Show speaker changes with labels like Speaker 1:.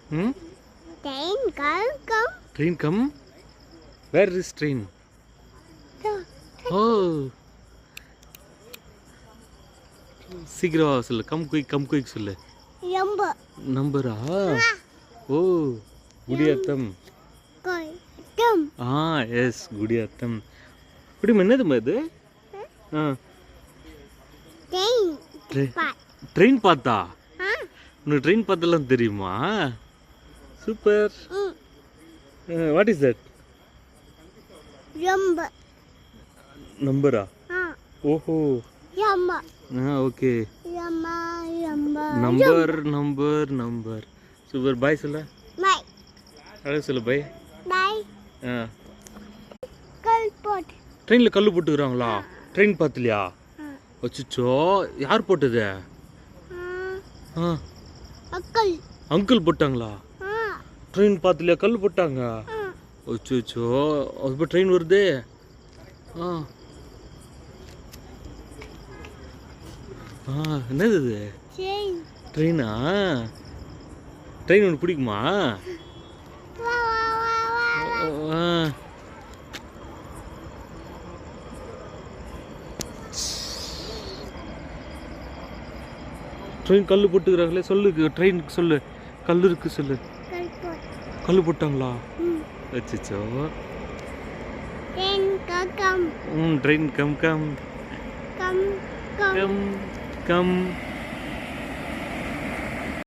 Speaker 1: Hmm?
Speaker 2: Train come.
Speaker 1: Train come? Where is train? Oh. சீக்கிரம் வா சொல்லு. கம் குயிக் சொல்லு.
Speaker 2: Number.
Speaker 1: நம்பரா? Oh Gudiyatham.
Speaker 2: Come.
Speaker 1: Yes Gudiyatham. குடிமா என்னதுமா இது?
Speaker 2: Train.
Speaker 1: ட்ரெயின் பார்த்தா? உனக்கு ட்ரெயின் பார்த்தெல்லாம் தெரியுமா? Super. What is that?
Speaker 2: Number.
Speaker 1: நம்பரா? ஓஹோ.
Speaker 2: Number.
Speaker 1: Okay. Number super. Bye சொல்ல.
Speaker 2: Bye.
Speaker 1: அழகு சொல்லு பாய்.
Speaker 2: Bye. Pot.
Speaker 1: ட்ரெயினில் கல் போட்டுக்கிறாங்களா? ட்ரெயின் பார்த்துலையா? அச்சோ யார் போட்டது? அங்கிள் போட்டாங்களா? ட்ரெயின் பார்த்துலையா கல் போட்டாங்க? அச்சோ இப்போ ட்ரெயின் வருது. என்னது இது? ட்ரெயினா? ட்ரெயின் உனக்கு பிடிக்குமா? ட்ரெயின் கல் போட்டுக்கிறாங்களே சொல்லு. ட்ரெயினுக்கு சொல்லு. கல் இருக்கு சொல்லு. கல் போட்டாங்களா? அச்சோ. Train come.